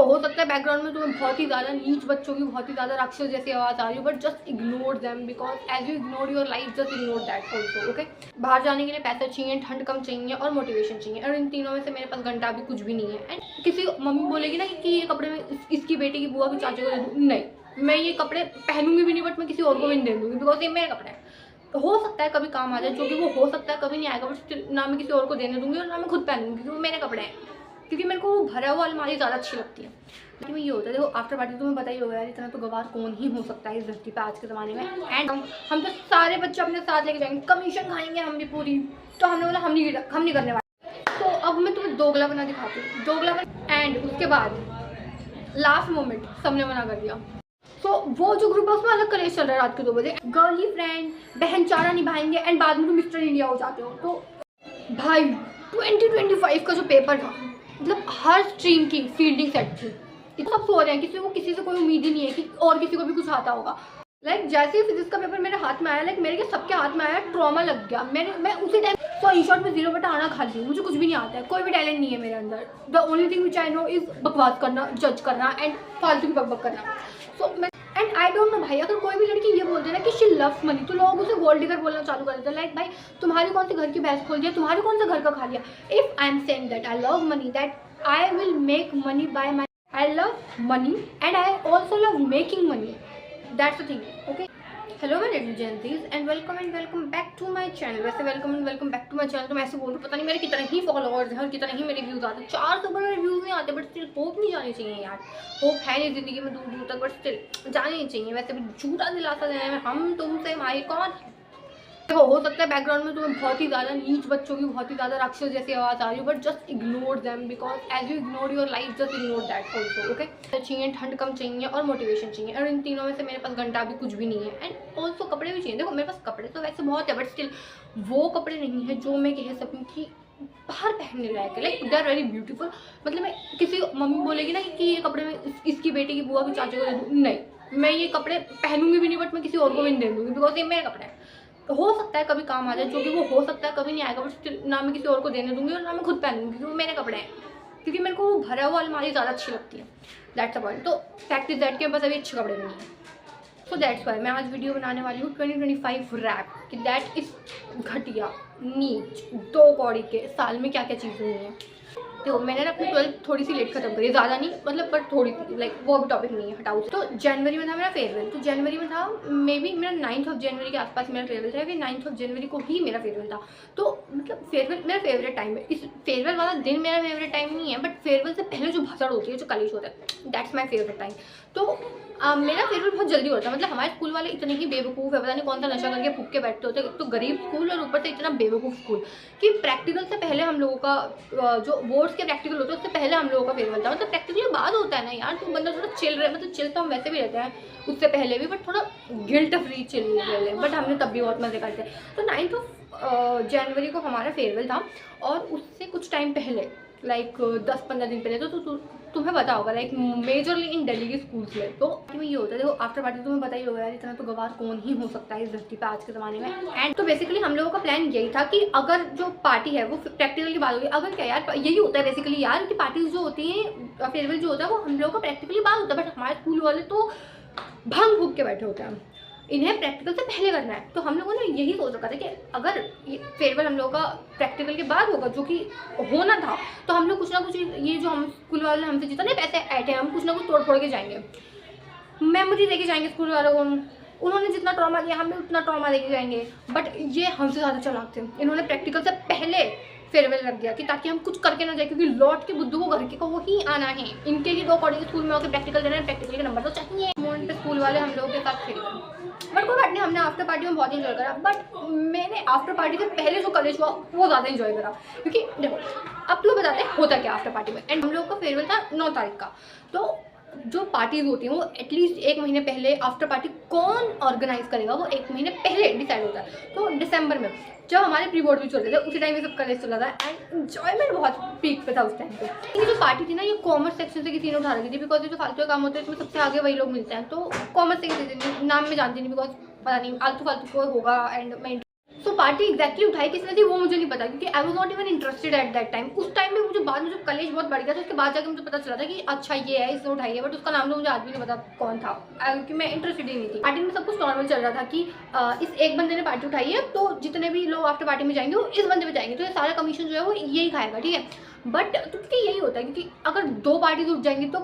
हो सकता है बैकग्राउंड में तुम्हें बहुत ही ज़्यादा नीच बच्चों की बहुत ही ज़्यादा राक्षस जैसी आवाज़ आ रही हो, but just ignore them because as you ignore your life just ignore that also. Okay, बाहर जाने के लिए पैसे चाहिए, ठंड कम चाहिए और मोटिवेशन चाहिए, और इन तीनों में से मेरे पास घंटा अभी कुछ भी नहीं है। एंड किसी मम्मी बोलेगी ना कि ये कपड़े में इसकी बेटी की बुआ की चाची को दे दूँ, नहीं, मैं ये कपड़े पहनूंगी भी नहीं, बट मैं किसी और को भी नहीं दे दूँगी बिकॉज ये मेरे कपड़े हैं। तो हो सकता है कभी काम आ जाए, जो कि वो हो सकता है कभी नहीं आएगा, बट ना मैं किसी और को देने दूंगी और ना मैं खुद पहनूंगी क्योंकि वो मेरे कपड़े हैं, क्योंकि मेरे को वो भरा हुआ अलमारी ज़्यादा अच्छी लगती है। लेकिन ये होता है, देखो आफ्टर पार्टी तुम्हें पता ही होगा यार, इतना तो गवार कौन ही हो सकता है इस धरती पे आज के ज़माने में। एंड हम तो सारे बच्चे अपने साथ लेके जाएंगे, कमीशन खाएंगे हम भी पूरी। तो हमने बोला हम नहीं करने वाले। तो अब मैं तुम्हें दोगला बना दिखाती हूँ, दोगला बना। एंड उसके बाद लास्ट मोमेंट सबने मना कर दिया। तो वो जो ग्रुप है उसमें अलग कलेश चल रहा है रात के 2 बजे, गर्ली फ्रेंड बहन चारा निभाएंगे एंड बाद में तुम मिस्टर इंडिया हो जाते हो। तो भाई 2025 का जो पेपर था, मतलब हर स्ट्रीम की फील्डिंग सेट थी, इतना सब सो रहे हैं, किसी से कोई उम्मीद ही नहीं है कि और किसी को भी कुछ आता होगा। जैसे ही फिजिक्स का पेपर मेरे हाथ में आया, मेरे के सबके हाथ में आया, ट्रॉमा लग गया। मैं उसी टाइम तो इन शॉर्ट में 0 बटा आना खा ली, मुझे कुछ भी नहीं आता है, कोई भी टैलेंट नहीं है मेरे अंदर। The only thing which I know is बकवास करना, जज करना एंड फालतू की बकबक करना। सो मैं एंड आई डोंट नो भाई, अगर कोई भी लड़की ये बोलती है ना कि शी लव्स मनी, तो लोग उसे गोल्ड डिगर बोलना चालू कर देते हैं। लाइक भाई, तुम्हारी कौन सी घर की भैंस खोल दिया, तुम्हारे कौन सा घर का खा लिया। If I am saying that I love money, that I will make money by my, I love money and I also love making money, that's the thing. Okay, hello my little genties and welcome back to my channel. वैसे welcome back to my channel तो मैं ऐसे बोल रही, पता नहीं मेरे कितने ही फॉलोअर्स हैं और कितने ही मेरे व्यूज़ आते हैं। 4 तो बड़े व्यूज़ नहीं आते, बट स्टिल होप नहीं जानी चाहिए यार। होप है नहीं ज़िंदगी में दूर दूर तक, बट स्टिल जानी नहीं चाहिए। वैसे भी झूठा दिलासा देने में हम तुमसे माहिर कौन है। देखो, हो सकता है बैकग्राउंड में तुम्हें बहुत ही ज़्यादा नीच बच्चों की बहुत ही ज़्यादा राक्षस जैसी आवाज़ आ रही हो, but just ignore them because as you ignore your life just ignore that also. Okay, चाहिए, ठंड कम चाहिए और मोटिवेशन चाहिए, और इन तीनों में से मेरे पास घंटा अभी कुछ भी नहीं है। एंड ऑल्सो कपड़े भी चाहिए। देखो मेरे पास कपड़े तो वैसे बहुत है, बट स्टिल वो कपड़े नहीं है जो मैं कह सकूँ कि बाहर पहनने लायक है। Like they are very beautiful. मतलब मैं किसी मम्मी बोलेगी ना कि ये कपड़े में इसकी बेटी की बुआ की चाची को दे दूँ, नहीं, मैं ये कपड़े पहनूंगी भी नहीं, बट मैं किसी और को भी नहीं दे दूँगी बिकॉज ये मेरे कपड़े हैं। तो हो सकता है कभी काम आ जाए, जो कि वो हो सकता है कभी नहीं आएगा, बट स्टिल ना मैं किसी और को देने दूंगी और ना मैं खुद पहनूंगी क्योंकि वो मेरे कपड़े हैं, क्योंकि मेरे को वो भरा हुआ अलमारी ज़्यादा अच्छी लगती है। That's a point. तो फैक्ट इज दैट के पास अभी अच्छे कपड़े नहीं हैं। सो दैट्स वाई मैं आज वीडियो बनाने वाली हूँ 2025 रैप कि दैट इज घटिया, नीच, 2 कौड़ी के साल में क्या क्या चीज़ें हुई हैं। तो मैंने ना अपनी 12th थोड़ी सी लेट खत्म करी, ज़्यादा नहीं मतलब, बट थोड़ी सी, लाइक वो भी टॉपिक नहीं है, हटाओ। तो जनवरी में था मेरा फेयरवेल, तो जनवरी में था मे बी मेरा 9th ऑफ जनवरी के आसपास मेरा फेयरवेल था, फिर 9th ऑफ जनवरी को ही मेरा फेयरवेल था। तो मतलब फेयरवेल मेरा फेवरेट टाइम है। इस फेयरवेल वाला दिन मेरा फेवरेट टाइम नहीं है, बट फेयरवेल से पहले जो भसड़ होती है, जो कलेश होता है, दैट्स माई फेवरेट टाइम। तो मेरा फेवरेट बहुत जल्दी होता है। मतलब हमारे स्कूल वाले इतने ही बेवकूफ़ है, पता नहीं कौन सा नशा करके फूक के बैठते होते हैं। तो गरीब स्कूल और ऊपर से इतना बेवकूफ़ स्कूल कि प्रैक्टिकल से पहले हम लोगों का जो बोर्ड्स के प्रैक्टिकल होते हैं उससे पहले हम लोगों का फेयरवेल था। मतलब प्रैक्टिकल के बाद होता है ना यार, तो बंदा थोड़ा चिल रहे, मतलब चिल तो हम वैसे भी रहते हैं उससे पहले भी, बट थोड़ा गिल्ट फ्री चिल रहे, बट हमने तब भी बहुत मज़े करते। तो 9th ऑफ जनवरी को हमारा फेयरवेल था, और उससे कुछ टाइम पहले लाइक 10-15 दिन पहले तो तुम्हें पता होगा, लाइक मेजरली इन दिल्ली के स्कूल्स में तो ये होता है। देखो आफ्टर पार्टी तुम्हें पता ही होगा यार, इतना तो गवार कौन ही हो सकता है इस धरती पे आज के ज़माने में। एंड तो बेसिकली हम लोगों का प्लान यही था कि अगर जो पार्टी है वो प्रैक्टिकल की बात होगी, अगर क्या यार यही होता है बेसिकली यार कि पार्टीज जो होती हैं, फेयरवेल जो होता है वो हम लोगों का प्रैक्टिकली बात होता है, बट हमारे स्कूल वाले तो भंग फूक के बैठे होते हैं, इन्हें प्रैक्टिकल से पहले करना है। तो हम लोगों ने यही सोच रखा था कि अगर ये फेयरवेल हम लोगों का प्रैक्टिकल के बाद होगा, जो कि होना था, तो हम लोग कुछ ना कुछ, ये जो हम स्कूल वाले हमसे जितने पैसे ऐटे हैं, हम कुछ ना कुछ तोड़ फोड़ के जाएंगे, मेमोरी देके जाएंगे स्कूल वालों को। उन्होंने जितना ट्रॉमा दिया हम भी उतना ट्रॉमा देके जाएंगे, बट ये हमसे ज़्यादा चालाक थे। इन्होंने प्रैक्टिकल से पहले फेयरवेल रख दिया कि ताकि हम कुछ करके ना जाए, क्योंकि लौट के बुद्धू को घर के को वो ही आना है। इनके ही 2 कॉलेज स्कूल में होकर प्रैक्टिकल देना है, प्रैक्टिकल के नंबर तो चाहिए। मोमेंट पे स्कूल वाले हम लोगों के साथ खेल गए, बट कोई बात नहीं, हमने आफ्टर पार्टी में बहुत इंजॉय करा। बट मैंने आफ्टर पार्टी से पहले जो कॉलेज हुआ वो ज़्यादा इंजॉय करा, क्योंकि देखो अब तो बताते हैं होता क्या आफ्टर पार्टी में। एंड हम लोग का फेयरवेल था 9 तारीख का। तो जो पार्टीज होती हैं वो एटलीस्ट 1 महीने पहले, आफ्टर पार्टी कौन ऑर्गेनाइज करेगा वो 1 महीने पहले डिसाइड होता है। तो दिसंबर में जब हमारे प्री बोर्ड भी चल रहे थे, उसी टाइम ये सब कॉलेज चला था, एंड एंजॉयमेंट बहुत पीक पे था उस टाइम पे। ये जो पार्टी थी ना, ये कॉमर्स सेक्शन से किसी ने उठा रखी थी, बिकॉज ये जो फालतू काम होते हैं इसमें सबसे आगे वही लोग मिलते हैं। तो कॉमर्स से किसी ने, नाम में जानती नहीं बिकॉज पता नहीं आलतू फालतू को होगा, एंड मैं सो पार्टी एग्जैक्टली उठाई किसने थी वो मुझे नहीं पता, क्योंकि I was not even interested at that time. उस टाइम में मुझे बाद में जब कलेज बहुत बढ़ गया था उसके बाद जाके मुझे पता चला था कि अच्छा ये है, इसने उठाई है, बट उसका नाम तो मुझे आज भी नहीं पता कौन था, क्योंकि मैं इंटरेस्टेड ही नहीं थी। पार्टी में सब कुछ नॉर्मल चल रहा था कि इस एक बंदे ने पार्टी उठाई है तो जितने भी लोग आफ्टर पार्टी में जाएंगे वो इस बंदे पे जाएंगे, तो ये सारा कमीशन जो है वो यही खाएगा, ठीक है। बट तो क्योंकि यही होता है, क्योंकि अगर 2 पार्टीज उठ जाएंगी तो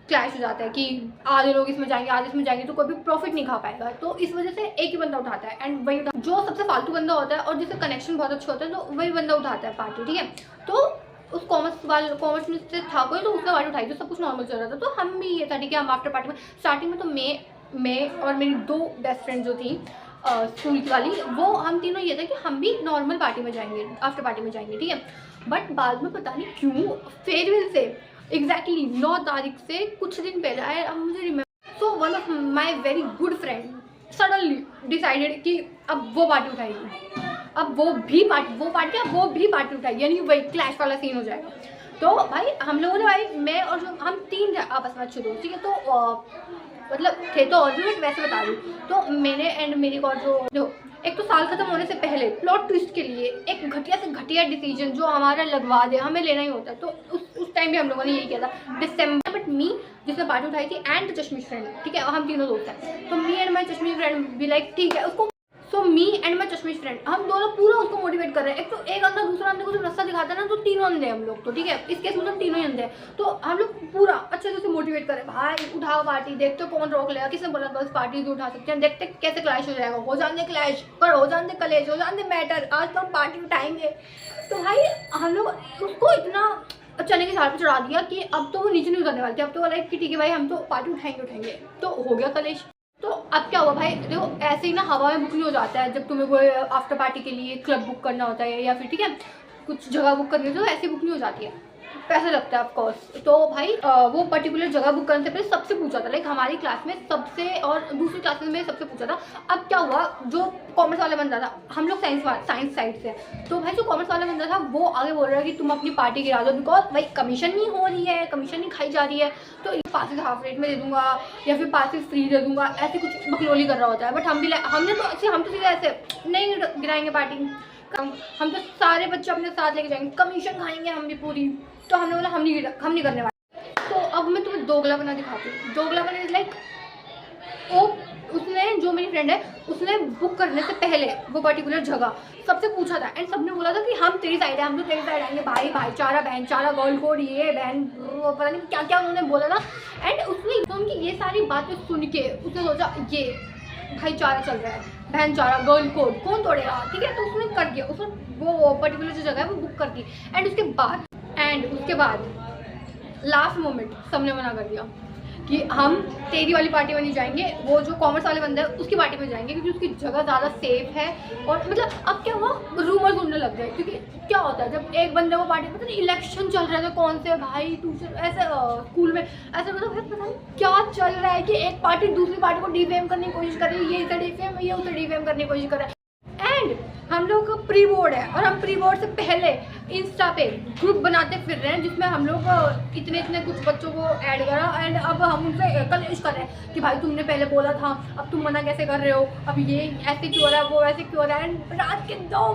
क्लैश हो जाता है कि आधे लोग इसमें जाएंगे आधे इसमें जाएंगे, तो कोई भी प्रॉफिट नहीं खा पाएगा। तो इस वजह से एक ही बंदा उठाता है, एंड वही जो सबसे फालतू बंदा होता है और जिससे कनेक्शन बहुत अच्छा होता है तो वही बंदा उठाता है पार्टी, ठीक है। तो उस कॉमर्स में से था कोई, तो उसने पार्टी उठाई, तो सब कुछ नॉर्मल चल रहा था। तो हम भी ये था, ठीक है, हम आफ्टर पार्टी में स्टार्टिंग में तो मैं और मेरी 2 बेस्ट फ्रेंड जो थी स्कूल की वाली, वो हम तीनों ये था कि हम भी नॉर्मल पार्टी में जाएंगे, आफ्टर पार्टी में जाएंगे, ठीक है। बट बाद में पता नहीं क्यों फेयरवेल से एग्जैक्टली 9 तारीख से कुछ दिन पहले आए, अब मुझे remember, so one of my very good friend suddenly decided कि अब वो पार्टी उठाएगी, अब वो भी पार्टी उठाएगी, यानी वही क्लैश वाला सीन हो जाएगा। तो भाई हम लोगों ने, भाई मैं और जो हम 3 आपस में अच्छे दोस्त, ठीक है, तो मतलब थे तो और भी, बट वैसे बता दूँ तो मैंने एंड मेरी और जो एक तो साल खत्म होने से पहले प्लॉट ट्विस्ट के लिए एक घटिया से घटिया डिसीजन जो हमारा लगवा दे, हमें लेना ही होता है। तो उस टाइम भी हम लोगों ने यही किया था दिसंबर, बट मी जिसने पार्टी उठाई थी एंड चश्मिश फ्रेंड, ठीक है, हम तीनों दोस्त हैं, तो मी एंड माई चश्मिश फ्रेंड भी लाइक ठीक है उसको। सो मी एंड माई चश्मिश फ्रेंड हम दोनों पूरा उसको मोटिवेट कर रहे हैं। एक तो एक अंधा दूसरा अंधे को जब रास्ता दिखाता है ना, तो तीनों अंधे हम लोग, तो ठीक है, इस केस में हम तीनों ही अंधे हैं। तो हम लोग पूरा अच्छे से उसे मोटिवेट करें, भाई उठाओ पार्टी, देखते हो कौन रोक लेगा, किसने बोला बस पार्टी तो उठा सकते हैं, देखते कैसे क्लैश हो जाएगा, हो जाने क्लैश पर हो जाने कलेश, हो जाने मैटर, आज तो हम पार्टी उठाएंगे। तो भाई हम लोग उसको इतना चने के साथ पे चढ़ा दिया कि अब तो वो नीचे नहीं उतरने वाले थे, अब तो लाइक कि ठीक है भाई हम तो पार्टी उठाएंगे, तो हो गया कलेश। तो अब क्या हुआ भाई, देखो ऐसे ही ना हवा में बुक नहीं हो जाता है, जब तुम्हें कोई आफ्टर पार्टी के लिए क्लब बुक करना होता है या फिर ठीक है कुछ जगह बुक करनी होती है, तो ऐसे बुक नहीं हो जाती है, पैसा लगता है ऑफकोर्स। तो भाई वो पर्टिकुलर जगह बुक करने से पहले सबसे पूछा था, लाइक हमारी क्लास में सबसे और दूसरी क्लास में सबसे पूछा था। अब क्या हुआ, जो कॉमर्स वाला बंदा था, हम लोग साइंस साइड से, तो भाई जो कॉमर्स वाला बंदा था वो आगे बोल रहा है कि तुम अपनी पार्टी गिरा दो, बिकॉज भाई कमीशन नहीं हो रही है, कमीशन नहीं खाई जा रही है, तो पासेस हाफ रेट में दे दूंगा या फिर पासेस फ्री दे दूंगा, ऐसे कुछ बकलोली कर रहा होता है। बट हम तो सीधे ऐसे नहीं गिराएंगे पार्टी, हम तो सारे बच्चे अपने साथ लेके जाएंगे, कमीशन खाएंगे हम भी पूरी। तो हमने बोला हम नहीं करने वाले। तो अब मैं तुम्हें दोगला बना दिखाती हूँ। दोगला बना इज लाइक उसने, जो मेरी फ्रेंड है, उसने बुक करने से पहले वो पर्टिकुलर जगह सबसे पूछा था, एंड सबने बोला था कि हम तेरी साइड है, हम तो तेरी साइड आएंगे, भाई भाईचारा बहनचारा गर्ल कोड ये बहन पता नहीं क्या क्या उन्होंने बोला था। एंड उसने तो उनकी ये सारी बातें सुन के उसने सोचा ये भाईचारा चल रहा है, बहनचारा गर्ल कोड कौन तोड़ेगा, ठीक है। तो उसने कर दिया, उसने वो पर्टिकुलर जो जगह है वो बुक कर दी। एंड उसके बाद लास्ट मोमेंट सबने मना कर दिया कि हम तेरी वाली पार्टी में नहीं जाएंगे, वो जो कॉमर्स वाले बंदा है उसकी पार्टी में जाएंगे, क्योंकि उसकी जगह ज़्यादा सेफ है। और मतलब अब क्या हुआ, रूमर्स उड़ने लग गए, क्योंकि क्या होता है जब एक बंदे को पार्टी में, पता नहीं इलेक्शन चल रहे थे कौन से भाई ट्यूशन ऐसे स्कूल में, ऐसे मतलब भाई पता नहीं क्या चल रहा है कि एक पार्टी दूसरी पार्टी को डिफेम करने की कोशिश कर रही है, ये इसे डिफेम, ये उसे डिफेम करने की कोशिश कर रहा है। एंड हम लोग का प्री बोर्ड है और हम प्री बोर्ड से पहले इंस्टा पे ग्रुप बनाते फिर रहे हैं, जिसमें हम लोग इतने कुछ बच्चों को ऐड करा। एंड अब हम उनसे कलेश कर रहे हैं कि भाई तुमने पहले बोला था, अब तुम मना कैसे कर रहे हो, अब ये ऐसे क्यों हो रहा है, वो ऐसे क्यों हो रहा है। एंड रात के 2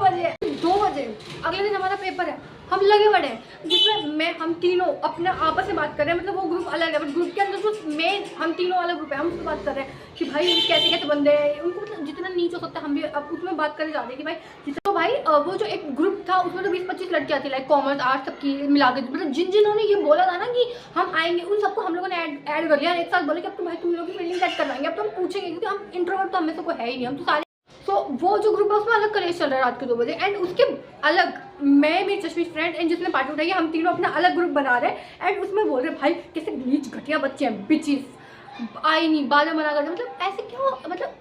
बजे अगले दिन हमारा पेपर है, हम लगे बड़े हैं, जिसमें हम तीनों अपने आपस में बात कर रहे हैं, मतलब वो ग्रुप अलग है बट ग्रुप के अंदर जो मेन हम तीनों वाला ग्रुप है, हम उसमें बात कर रहे हैं कि भाई कैसे कैसे बंदे हैं, उनको मतलब जितना नीच हो सकता है हम भी अब उसमें बात करने जाते हैं कि भाई। तो भाई वो जो एक ग्रुप था उसमें तो 20-25 लड़कियाँ थी, लाइक कॉमर्स आर्ट्स सबकी मिला के, मतलब जिन्होंने ये बोला था ना कि हम आएंगे उन सबको हम लोगों ने ऐड कर लिया। एक साथ बोले कि अब तो भाई तुम लोग की फील्डिंग सेट करवाएंगे, अब तो हम पूछेंगे, क्योंकि हम इंट्रोवर्ट तो हमें तो कोई है ही नहीं, हम तो सारे। तो वो जो ग्रुप है उसमें अलग कलेश चल रहा है रात के 2 बजे। एंड उसके अलग मैं, मेरी चश्मिश फ्रेंड एंड जिसने पार्टी उठाई है, हम तीनों अपना अलग ग्रुप बना रहे हैं। एंड उसमें बोल रहे भाई कैसे नीच घटिया बच्चे हैं, बिचीज आई नहीं, बाद में मना कर दे, मतलब ऐसे क्यों, मतलब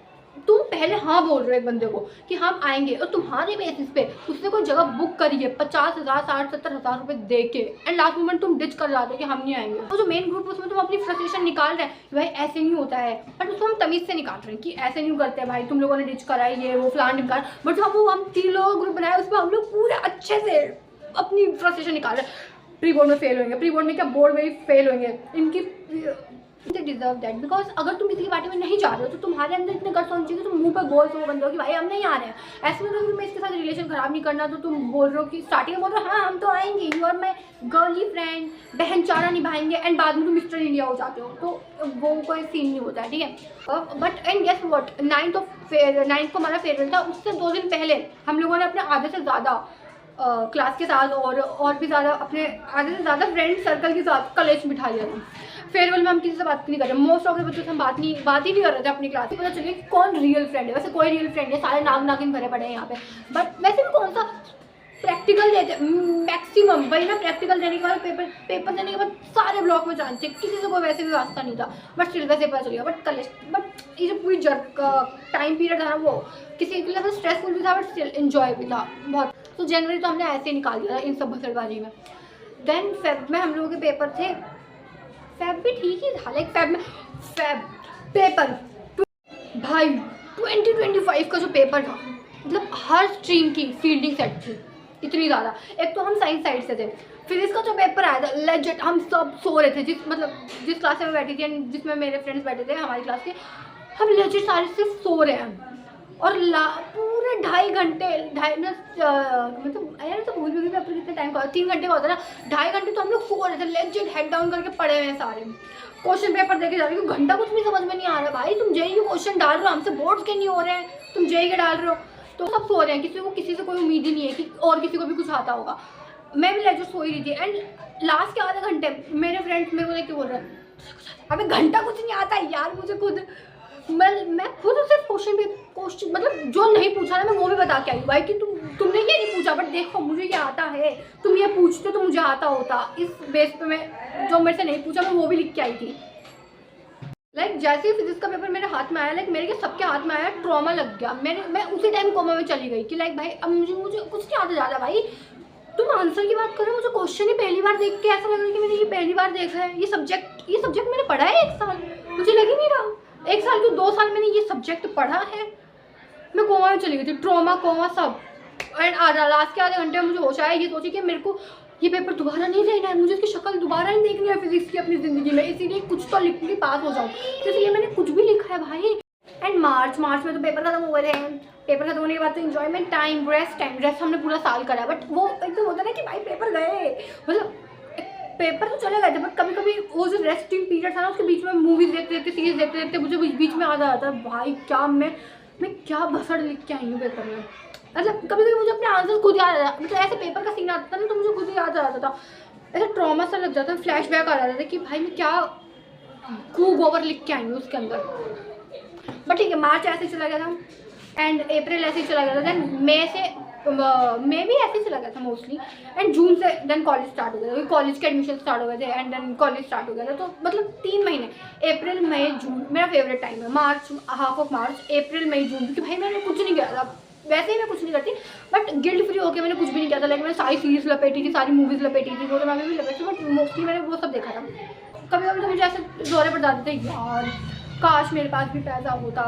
तुम पहले हाँ बोल रहे हो एक बंदे को कि हम आएंगे और तुम्हारे बेसिस पे उसने कोई जगह बुक करी है 50,000 60-70,000 रुपए दे के, एंड लास्ट मोमेंट तुम डिच कर जाते हो कि हम नहीं आएंगे। तो जो मेन ग्रुप है उसमें तुम अपनी फ्रस्ट्रेशन निकाल रहे हैं भाई ऐसे नहीं होता है, बट उसको हम तमीज़ से निकाल रहे हैं कि ऐसे नहीं करते भाई, तुम लोगों ने डिच करा है ये वो फलान निकाल। बट हम 3 लोग ग्रुप बनाए उसमें हम लोग पूरे अच्छे से अपनी फ्रस्ट्रेशन निकाल रहे हैं, प्री बोर्ड में फेल होंगे, प्री बोर्ड में क्या बोर्ड में ही फेल होंगे, इनकी दे डिजर्व दैट। बिकॉज अगर तुम किसी की पार्टी में नहीं जा रहे हो तो तुम्हारे अंदर इतने गट्स होने चाहिए कि तुम मुंह पर बोल सो बंदे हो कि भाई हम नहीं आ रहे हैं। ऐसे में तो तुम्हें इसके साथ रिलेशन खराब नहीं करना, तो तुम बोल रहे हो कि स्टार्टिंग में बोल रहे हो हाँ हम तो आएंगे, you are my girly friend, बहन चारा निभाएंगे, एंड बाद में तुम मिस्टर इंडिया हो जाते हो, तो वो कोई सीन नहीं होता है, ठीक है। But and guess what, 9th को हमारा फेयरवेल था, उससे 2 दिन पहले हम लोगों ने अपने आधे से ज़्यादा क्लास के साथ और भी ज़्यादा अपने आधे से ज़्यादा फ्रेंड सर्कल के साथ कलेश बिठा लिया था। फेयरवेल में हम किसी से बात नहीं कर रहे, मोस्ट ऑफ द बच्चों से हम बात ही नहीं कर रहे थे अपनी क्लास में। पता चलिए कि कौन रियल फ्रेंड है। वैसे कोई रियल फ्रेंड है, सारे नागिन भरे पड़े हैं यहाँ पे, बट वैसे भी कौन सा प्रैक्टिकल देते मैक्सिमम, वही ना प्रैक्टिकल देने के बाद पेपर देने के बाद सारे ब्लॉक में जानते, किसी से कोई वैसे भी वास्ता नहीं था, बट स्टिल वैसे पता चलेगा। बट ये जो पूरी टाइम पीरियड था ना, वो किसी के लिए स्ट्रेसफुल भी था बट स्टिल एंजॉय भी था बहुत। तो जनवरी तो हमने ऐसे ही निकाल दिया था इन सब भसड़बाजी में। देन फेब में हम लोगों के पेपर थे, फेब भी ठीक ही था, लाइक फेब पेपर भाई 2025 का जो पेपर था, मतलब हर स्ट्रीम की फील्डिंग सेट थी इतनी ज़्यादा। एक तो हम साइंस साइड से थे, फिजिक्स का जो पेपर आया था लेजिट हम सब सो रहे थे, जिस क्लास में बैठी थी एंड जिसमें मेरे फ्रेंड्स बैठे थे हमारी क्लास के, हम लेजिट सारे सिर्फ सो रहे हैं। और पूरे 2.5 घंटे मतलब यार तो भूल भी पेपर कितने टाइम का, 3 घंटे का होता है ना, 2.5 घंटे तो हम लोग सो रहे थे लेजिट, हेड डाउन करके पढ़े हुए हैं सारे। क्वेश्चन पेपर देखे जा रहे हो, घंटा कुछ भी समझ में नहीं आ रहा है भाई, तुम जेई के क्वेश्चन डाल रहे हो, हमसे बोर्ड्स के नहीं हो रहे हैं, तुम जेई के डाल रहे हो, तो सब सो रहे हैं, किसी से कोई उम्मीद ही नहीं है कि और किसी को भी कुछ आता होगा। मैं भी लेजिट सो ही रही थी एंड लास्ट के आधे घंटे मेरे फ्रेंड्स मेरे को देख के बोल रहे हैं अबे घंटा कुछ नहीं आता यार, मुझे खुद मैं खुद उससे क्वेश्चन मतलब जो नहीं पूछा ना मैं वो भी बता के आई भाई कि तुमने ये नहीं पूछा बट देखो मुझे ये आता है, तुम ये पूछते तो मुझे आता होता। इस बेस पे मैं जो मेरे से नहीं पूछा मैं वो भी लिख के आई थी। लाइक जैसे ही फिजिक्स का पेपर मेरे हाथ में आया, लाइक मेरे के सबके हाथ में आया, ट्रॉमा लग गया। मैं उसी टाइम कोमा में चली गई कि लाइक भाई अब मुझे कुछ नहीं आता ज़्यादा। भाई तुम आंसर की बात करो, मुझे क्वेश्चन ही पहली बार देख के ऐसा लग रहा है कि मैंने ये पहली बार देखा है। ये सब्जेक्ट मैंने पढ़ा है 1 साल, मुझे लग ही नहीं रहा 1 साल क्यों 2 साल मैंने ये सब्जेक्ट पढ़ा है। मैं कोमा में चली गई थी, ट्रॉमा कोमा सब। एंड लास्ट के आधे घंटे में मुझे होश आया, ये सोची कि मेरे को ये पेपर दोबारा नहीं देना है, मुझे इसकी शक्ल दोबारा नहीं देखनी है फिजिक्स की अपनी ज़िंदगी में, इसीलिए कुछ तो लिख के पास हो जाऊँ। तो इसलिए मैंने कुछ भी लिखा है भाई। एंड मार्च में तो पेपर खत्म हुए थे। पेपर खत्म होने के बाद तो इन्जॉयमेंट टाइम, रेस्ट हमने पूरा साल करा। बट वो एकदम होता है ना कि भाई पेपर गए, मतलब पेपर तो चले गए थे बट कभी कभी वो जो रेस्टिंग पीरियड था ना उसके बीच में मूवीज़ देखते सीरीज देखते मुझे बीच में आ जाता है भाई क्या मैं क्या भसड़ लिख के आई हूँ पेपर में। मतलब कभी कभी मुझे अपने आंसर खुद याद आ जाता, मतलब ऐसे पेपर का सीन आता था ना तो मुझे खुद याद आ जाता था, ऐसा ट्रॉमा सा लग जाता है, फ्लैशबैक आ जाता था कि भाई मैं क्या खूब ओवर लिख के आई हूँ उसके अंदर। बट ठीक है, मार्च ऐसे ही चला गया था एंड अप्रैल ऐसे ही चला गया था। देन मई भी ऐसे ही चला गया था मोस्टली। एंड जून से देन कॉलेज स्टार्ट हो गया था, कॉलेज के एडमिशन स्टार्ट हो गए थे एंड देन कॉलेज स्टार्ट हो गया था। तो मतलब 3 महीने, अप्रैल मई जून मेरा फेवरेट टाइम है। मार्च, हाफ ऑफ मार्च, अप्रैल मई जून, क्योंकि भाई मैंने कुछ नहीं किया था, वैसे ही मैं कुछ नहीं करती बट गिल्ट फ्री होकर मैंने कुछ भी नहीं किया था। लाइक मैंने सारी सीरीज लपेटी थी, सारी मूवीज़ लपेटी थी, वो तो मैं भी लपेटी, बट मोस्टली मैंने वो सब देखा था। कभी कभी तो मुझे ऐसे दौरे पड़ जाते थे यार काश मेरे पास भी पैसा होता,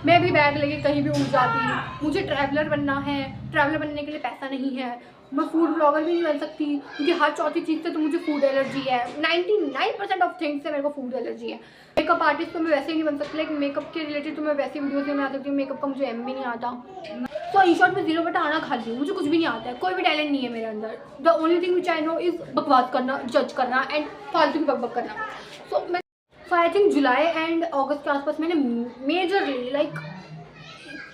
मैं भी बैग लेके कहीं भी उड़ जाती। मुझे ट्रैवलर बनना है, ट्रैवलर बनने के लिए पैसा नहीं है। मैं फूड ब्लॉगर भी नहीं बन सकती क्योंकि हर चौथी चीज़ से तो मुझे फूड एलर्जी है। 99% ऑफ थिंग्स से मेरे को फूड एलर्जी है। मेकअप आर्टिस्ट तो मैं वैसे ही नहीं बन सकती, लेकिन मेकअप के रिलेटेड तो मैं वैसे वीडियोज़ में बना सकती हूँ। मेकअप का मुझे एम भी नहीं आता, तो इन शॉर्ट में 0 बटा आना खाली हूँ, मुझे कुछ भी नहीं आता है, कोई भी टैलेंट नहीं है मेरे अंदर। The only thing which I know is बकवास करना, जज करना एंड फालतू की बकबक करना। सो मैं I think July and August के आसपास मैंने मेजरली लाइक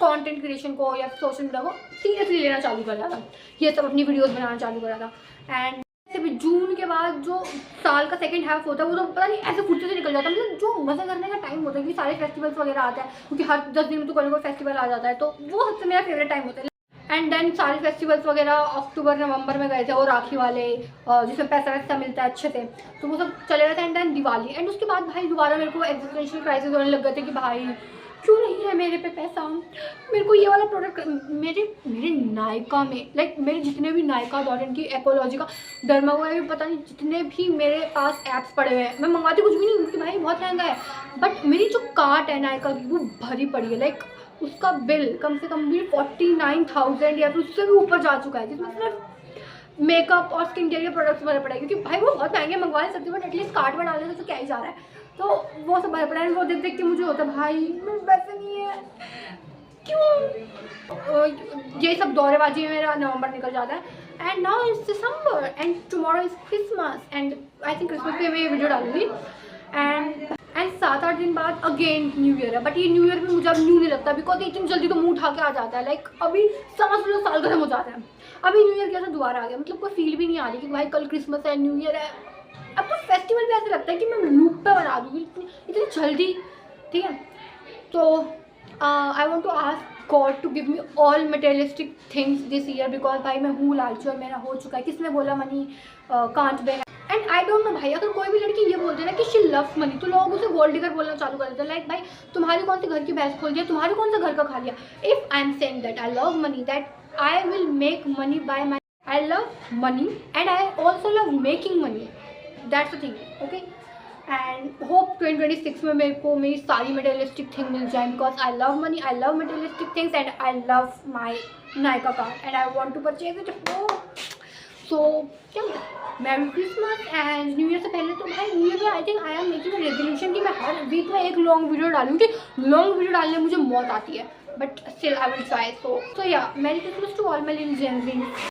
कंटेंट क्रिएशन को या सोशल मीडिया को सीरियसली लेना चालू करा था, ये सब अपनी वीडियोस बनाना चालू करा था। एंड जून के बाद जो साल का सेकंड हाफ होता है वो तो पता नहीं ऐसे फुर्ती से निकल जाता है। मतलब जो मज़ा करने का टाइम होता है कि सारे फेस्टिवल्स वगैरह आते हैं, क्योंकि हर 10 दिन में तो कोई ना कोई फेस्टिवल आ जाता है, तो वो सबसे मेरा फेवरेट टाइम होता है। एंड देन सारे फेस्टिवल्स वगैरह अक्टूबर नवंबर में गए थे, और राखी वाले जिसमें पैसा वैसा मिलता है अच्छे से, तो वो सब चले गए थे। एंड देन दिवाली, एंड उसके बाद भाई दोबारा मेरे को एग्जिस्टेंशियल क्राइसिस होने लग गए थे कि भाई क्यों नहीं है मेरे पे पैसा, मेरे को ये वाला प्रोडक्ट मेरे नायका में लाइक मेरे जितने भी नायका डॉट की एकोलॉजी का डर्मागो है, पता नहीं जितने भी मेरे पास ऐप्स पड़े हुए हैं, मैं मंगवाती कुछ भी नहीं क्योंकि भाई बहुत महंगा है, बट मेरी जो कार्ट है नायका की वो भरी पड़ी है। लाइक उसका बिल कम से कम भी 49,000 या फिर उससे भी ऊपर जा चुका है, जिसमें सिर्फ मेकअप और स्किन केयर के प्रोडक्ट्स भरे पड़े हैं, क्योंकि भाई वो बहुत महंगे मंगवा नहीं सकते, बट एटलीस्ट कार्ट में डालने से तो क्या ही जा रहा है, तो वो सब भरे पड़े हैं। वो देख देख के मुझे होता है भाई मेरे पैसे नहीं है, क्यों। ये सब दौरेबाजी में मेरा नवंबर निकल जाता है। And now it's December and tomorrow is Christmas, and I think Christmas पे मैं ये वीडियो डालूंगी। एंड 7-8 दिन बाद अगेन न्यू ईयर है, बट ये न्यू ईयर में मुझे अब न्यू नहीं लगता, बिकॉज इतनी जल्दी तो मुंह उठा के आ जाता है। लाइक अभी समझ लो साल खत्म हो जाता है, अभी न्यू ईयर कैसे दोबारा आ गया, मतलब कोई फील भी नहीं आ रही कि भाई कल क्रिसमस है, न्यू ईयर है। अब तो फेस्टिवल भी ऐसा लगता है कि मैं लूप पे बना दूँगी इतनी जल्दी, ठीक है। तो I want to ask God to give me all materialistic things this year, because भाई मैं हूँ लालची और मेरा हो चुका है। किसने बोला money can't buy, and I don't know भाई, अगर कोई भी लड़की ये बोलते ना कि शी लव्स मनी, तो लोग उसे गोल्ड डिगर बोलना चालू कर देते हैं। लाइक भाई तुम्हारी कौन सी घर की भैंस खोल दिया, तुम्हारे कौन सा घर का खा लिया। If I am saying that I love money, that I will make money by my, I love money and I also love making money, that's the thing, okay. And hope 2026 में मेरे को मेरी सारी मटेरियलिस्टिक थिंग मिल जाए, because I love money, I love materialistic things and I love my Nykaa card and I want to purchase it. So क्या merry Christmas and new year से पहले तो भाई न्यू ईयर में I think I am making a resolution कि मैं हर week में एक लॉन्ग वीडियो डालूंगी। लॉन्ग वीडियो डालने में मुझे मौत आती है, but still I will try. So yeah merry Christmas to all my little Gen Zs.